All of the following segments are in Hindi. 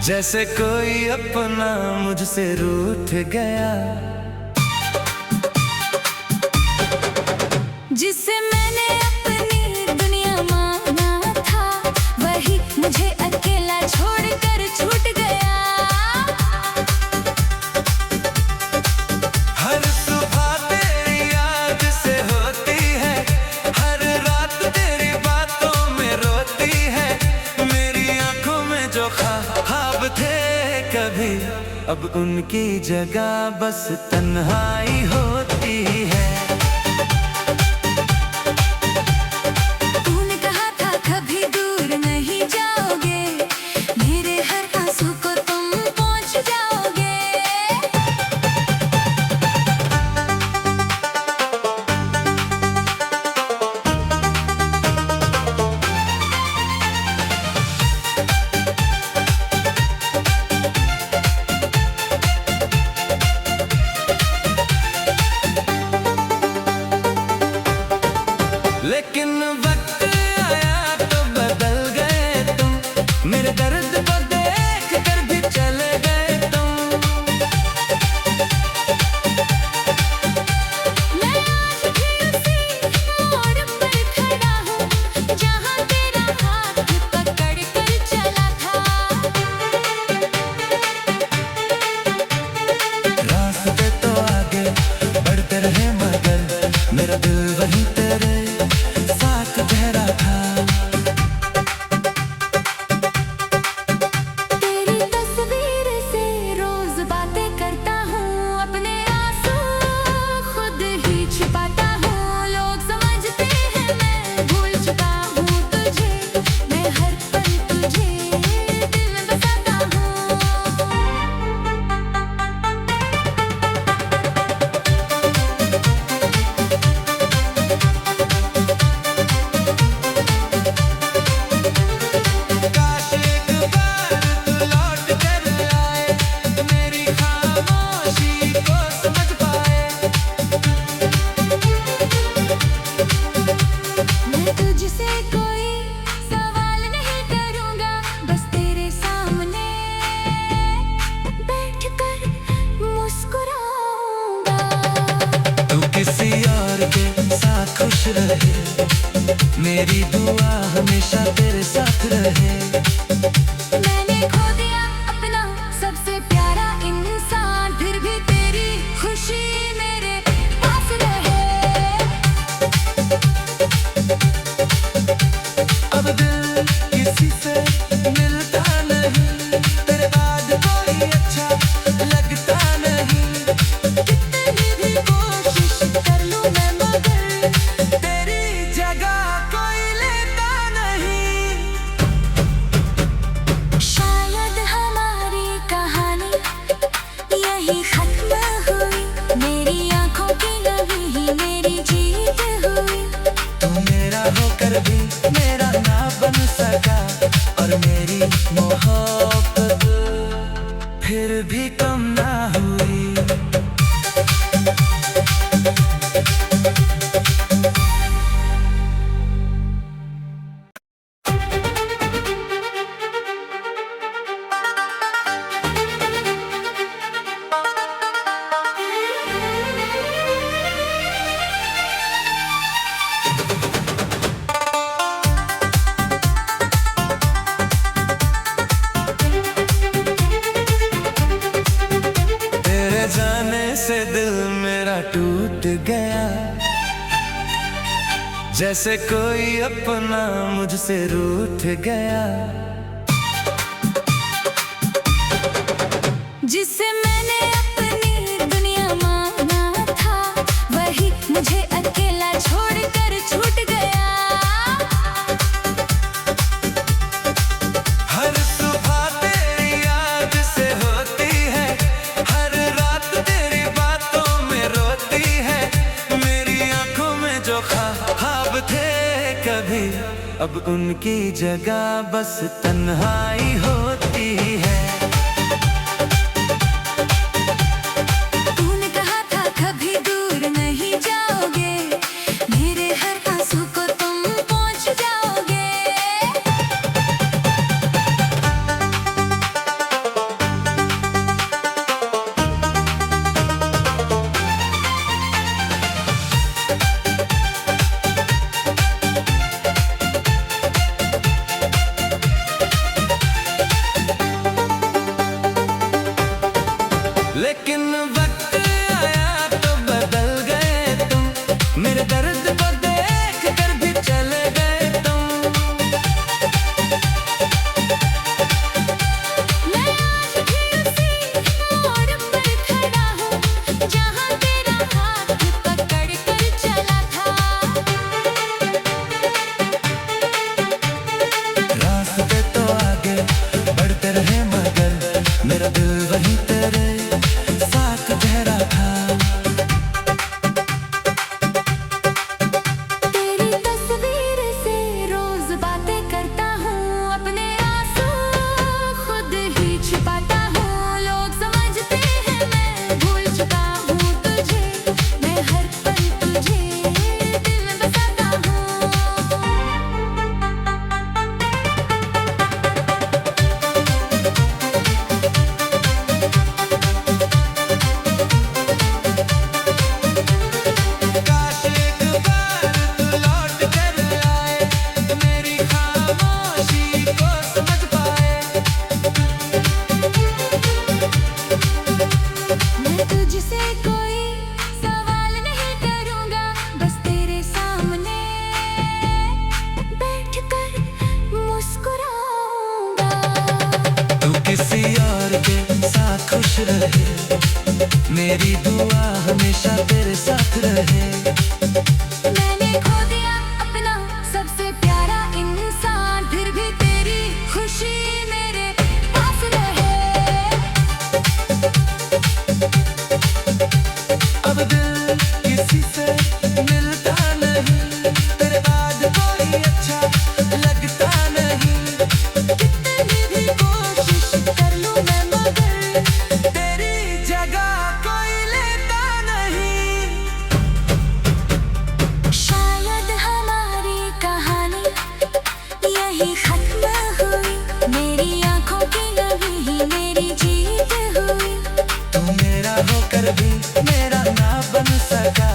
जैसे कोई अपना मुझसे रूठ गया, जिससे मैंने अपनी दुनिया माना था, वही मुझे अकेला छोड़कर छूट गया। हर सुबह तेरी याद से होती है, हर रात तेरी बातों में रोती है। मेरी आंखों में जो ख्वाब थे कभी, अब उनकी जगह बस तन्हाई होती है। लेकिन वक्त आया तो बदल गए तुम, मेरे दर्द को देख कर भी चले गए तुम। मैं आज भी उसी मोड़ पर खड़ा हूँ, जहाँ तेरा हाथ पकड़ कर चला था। रास्ते तो आगे बढ़ते रहे मगर मेरा दिल वहीं तेरे साथ ठहरा था। तेरी तस्वीर से रोज बातें करता हूँ, अपने आंसू खुद ही छिपाता हूँ। लोग समझते हैं मैं भूल चुका हूँ तुझे, मैं हर पल तुझे दिल में बसाता हूँ। काश एक बार तू लौट कर आए, मेरी खामोशी को समझ पाए। मैं तुझसे कोई सवाल नहीं करूँगा, बस तेरे सामने बैठकर मुस्कुराऊंगा। तू किसी और के साथ खुश रहे, मेरी दुआ हमेशा तेरे साथ रहे। मैंने खो दिया अपना सबसे प्यारा इंसान, फिर भी तेरी खुशी मेरे पास रहे। अब दिल किसी से मिलता नहीं, तेरे बाद कोई अच्छा लगता नहीं। कितनी भी कोशिश कर लूं मैं मगर तेरी जगह कोई लेता नहीं। शायद हमारी कहानी यही खत्म हुई, मेरी आंखों की नमी ही मेरी जीत हुई। तू मेरा होकर भी मेरा ना बन सका, और मेरी मोहब्बत फिर भी कम ना हुई। तेरे जाने से दिल मेरा टूट गया, जैसे कोई अपना मुझसे रूठ गया। जिससे मैंने अपनी दुनिया माना था, वही मुझे अकेला छोड़कर छूट गया। हर सुबह तेरी याद से होती है, हर रात तेरी बातों में रोती है। मेरी आंखों में जो ख्वाब थे कभी, अब उनकी जगह बस तन्हाई होती है। तूने कहा था कभी दूर नहीं जाओगे, मेरे हर आंसू को तुम पहुंच जाओगे। लेकिन वक्त आया तो बदल गए तुम, मेरे दर्द को देख कर भी चले गए तुम। मैं आज भी उसी मोड़ पर खड़ा हूँ जहाँ तेरा हाथ पकड़ कर चला था। रास्ते तो आगे बढ़ते रहे मगर मेरा दिल वहीं तेरे साथ ठहरा था। तेरी तस्वीर से रोज बातें करता हूँ, अपने आंसू खुद ही छिपाता हूँ। लोग समझते हैं मैं भूल चुका हूँ तुझे, मैं हर पल तुझे दिल में बसाता हूँ। काश एक बार तू लौट कर आए, मेरी खामोशी को समझ पाए। मैं तुझसे कोई सवाल नहीं करूँगा, बस तेरे सामने बैठकर मुस्कुराऊंगा। तू किसी और के साथ खुश रहे, मेरी दुआ हमेशा तेरे साथ रहे। मैंने खो दिया अपना सबसे प्यारा इंसान, फिर भी तेरी खुशी मेरे पास रहे। अब दिल किसी से मिलता नहीं, तेरे बाद कोई अच्छा लगता नहीं। कितनी भी कोशिश कर लूं मैं मगर तेरी जगह कोई लेता नहीं। शायद हमारी कहानी यही खत्म हुई, मेरी आंखों की नमी ही मेरी जीत हुई। तू मेरा होकर भी मेरा ना बन सका,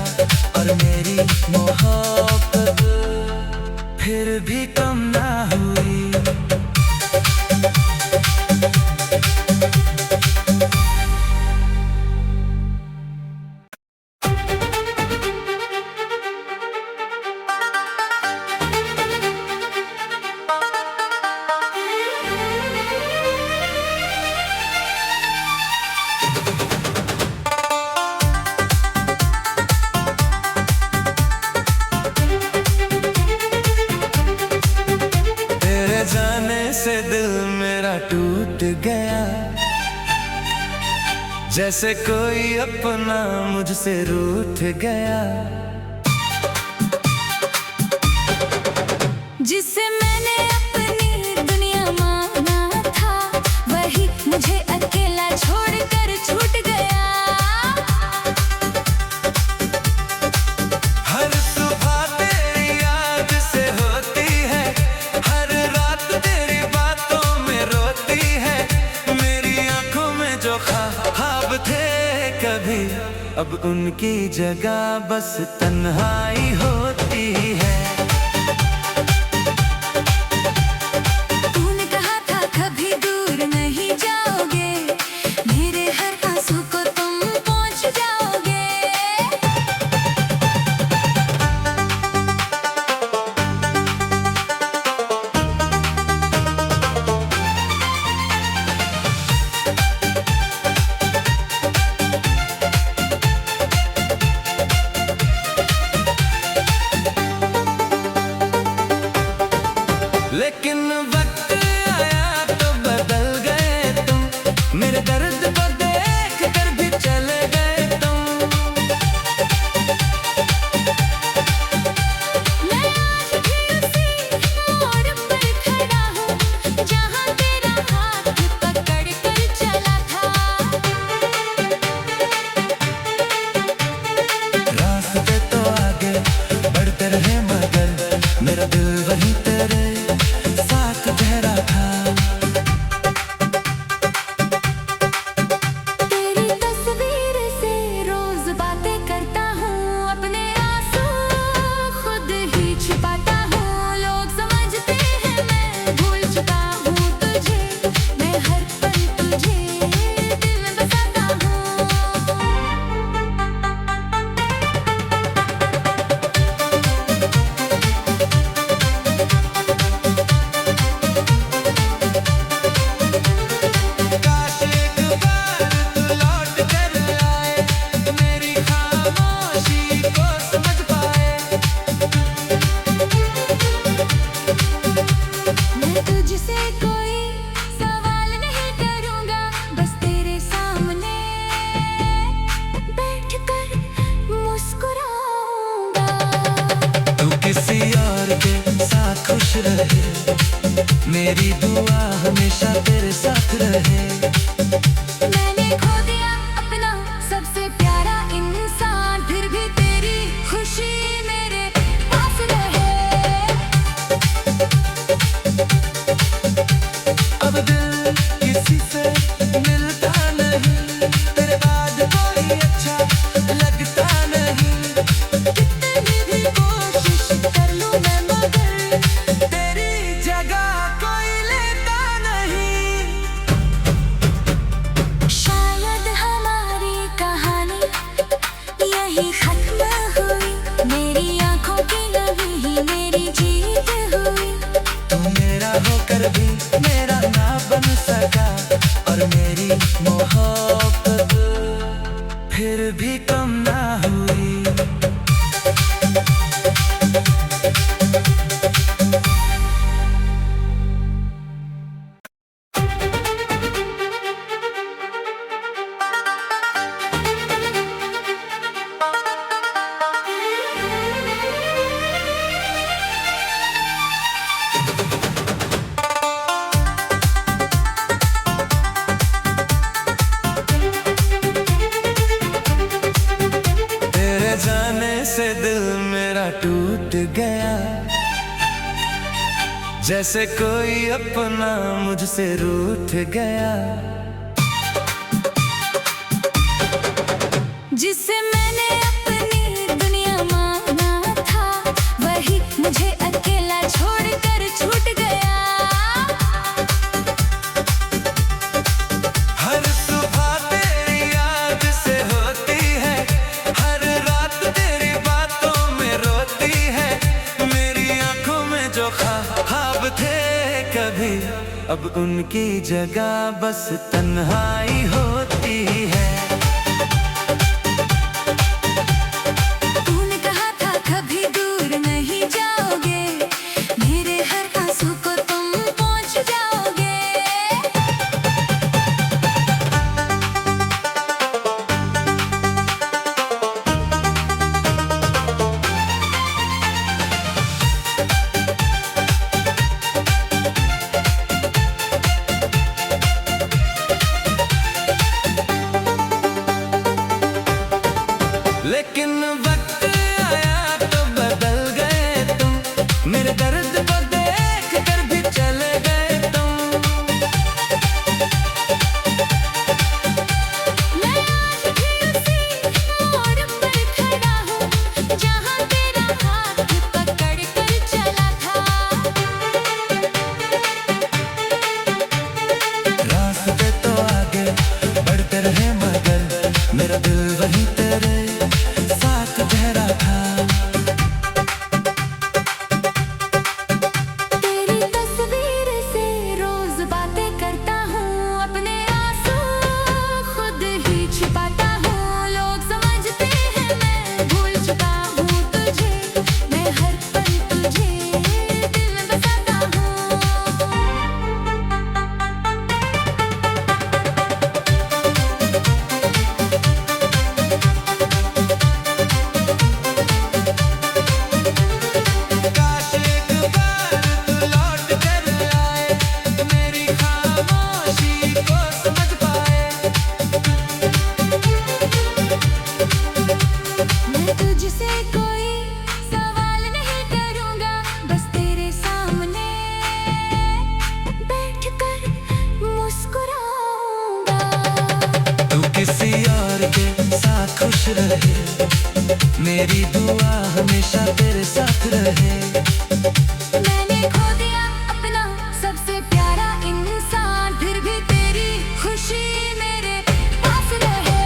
और मेरी मोहब्बत फिर भी कम ना हुई। तेरे जाने से दिल मेरा टूट गया, जैसे कोई अपना मुझसे रूठ गया। जिसे मैंने अपनी दुनिया माना था, वही मुझे अकेला छोड़कर छूट गया। हर सुबह तेरी याद से होती है, हर रात तेरी बातों में रोती है। मेरी आंखों में जो ख्वाब थे कभी, अब उनकी जगह बस तन्हाई होती है। तूने कहा था कभी दूर नहीं जाओगे, मेरे हर आंसू को तुम पहुंच जाओगे। रहे, मेरी दुआ हमेशा तेरे साथ रहे। मैंने खो दिया अपना सबसे प्यारा इंसान, फिर भी तेरी खुशी मेरे पास रहे। अब दिल किसी से मिलता नहीं, तेरे बाद कोई अच्छा लगता नहीं। कितनी भी कोशिश कर लूं मैं मगर तेरी जगह कोई लेता नहीं। शायद हमारी कहानी यही खत्म हुई, मेरी आंखों की नमी ही मेरी जीत हुई। तू मेरा होकर भी मेरा ना बन सका, और मेरी मोहब्बत फिर भी कम ना हुई। तेरे जाने से दिल मेरा टूट गया, जैसे कोई अपना मुझसे रूठ गया। जिसे मैंने अपनी दुनिया माना था, वही मुझे अकेला छोड़कर छूट गया। हर सुबह तेरी याद से होती है, हर रात तेरी बातों में रोती है। मेरी आंखों में जो ख्वाब थे कभी, अब उनकी जगह बस तन्हाई होती है। तूने कहा था कभी दूर नहीं जाओगे, मेरे हर आंसू को तुम पहुंच जाओगे। लेकिन वक्त आया तो बदल गए तुम, मेरे दर्द को देख कर भी चले गए तुम। मैं आज भी उसी मोड़ पर खड़ा हूँ, जहाँ तेरा हाथ पकड़ कर चला था। रास्ते तो आगे बढ़ते रहे मगर मेरा दिल वहीं तेरे साथ ठहरा था। तेरी तस्वीर से रोज बातें करता हूँ, अपने आंसू खुद ही छिपाता हूँ। लोग समझते हैं मैं भूल चुका हूँ तुझे, मैं हर पल तुझे दिल में बसाता हूँ। काश एक बार तू लौट कर आए, मेरी खामोशी को समझ पाए। मैं तुझसे कोई सवाल नहीं करूँगा, बस तेरे सामने बैठकर मुस्कुराऊंगा। तू किसी और के साथ खुश रहे, मेरी दुआ हमेशा तेरे साथ रहे। मैंने खो दिया अपना सबसे प्यारा इंसान, फिर भी तेरी खुशी मेरे पास रहे।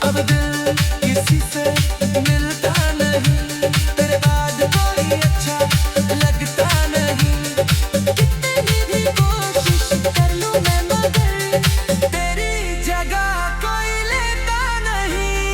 अब दिल किसी से मिलता नहीं, तेरे बाद कोई अच्छा लगता नहीं। कितनी भी कोशिश कर लूं मैं मगर तेरी जगह कोई लेता नहीं।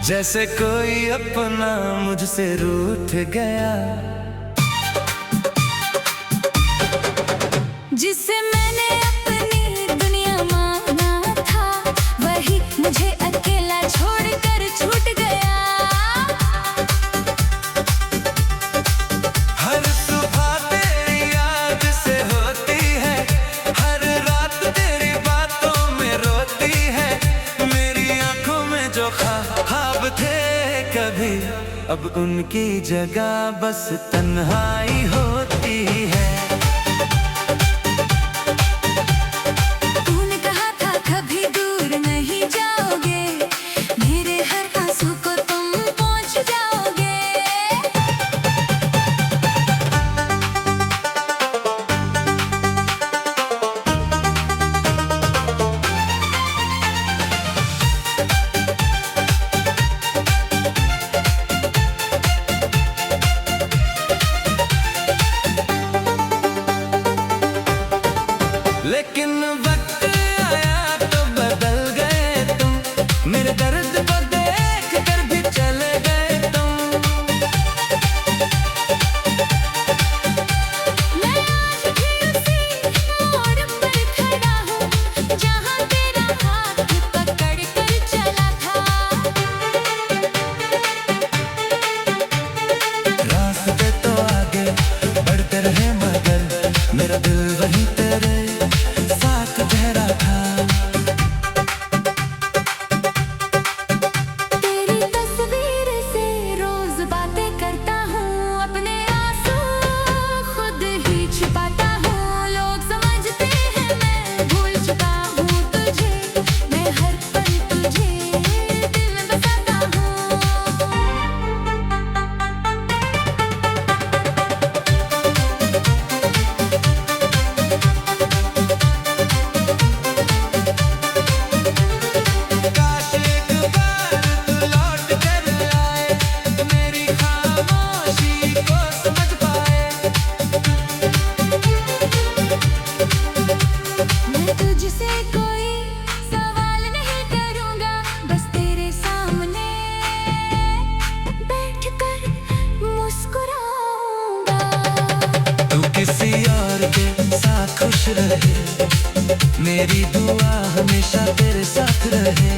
जैसे कोई अपना मुझसे रूठ गया, जिसे मैंने अपनी दुनिया माना था, वही मुझे अकेला छोड़कर छूट गया। हर सुबह तेरी याद से होती है, हर रात तेरी बातों में रोती है। मेरी आंखों में जो ख्वाब थे कभी, अब उनकी जगह बस तन्हाई होती है। तूने कहा था कभी दूर नहीं जाओगे, मेरे हर आंसू को तुम पहुंच जाओगे। लेकिन वक्त आया तो बदल गए तुम, मेरे दर्द को देख कर भी चले गए तुम। मैं आज भी उसी मोड़ पर खड़ा हूँ, जहाँ तेरा हाथ पकड़ कर चला था। रास्ते तो आगे बढ़ते रहे मगर मेरा दिल वहीं तेरे साथ ठहरा था। तेरी तस्वीर से रोज बातें करता हूँ, अपने आंसू खुद ही छिपाता हूँ। लोग समझते हैं मैं भूल चुका हूँ तुझे, मैं हर पल तुझे दिल में बसाता हूँ। काश एक बार तू लौट कर आए, मेरी खामोशी को समझ पाए। मैं तुझसे कोई सवाल नहीं करूँगा, बस तेरे सामने बैठकर मुस्कुराऊंगा। तू किसी और के साथ खुश रहे, मेरी दुआ हमेशा तेरे साथ रहे।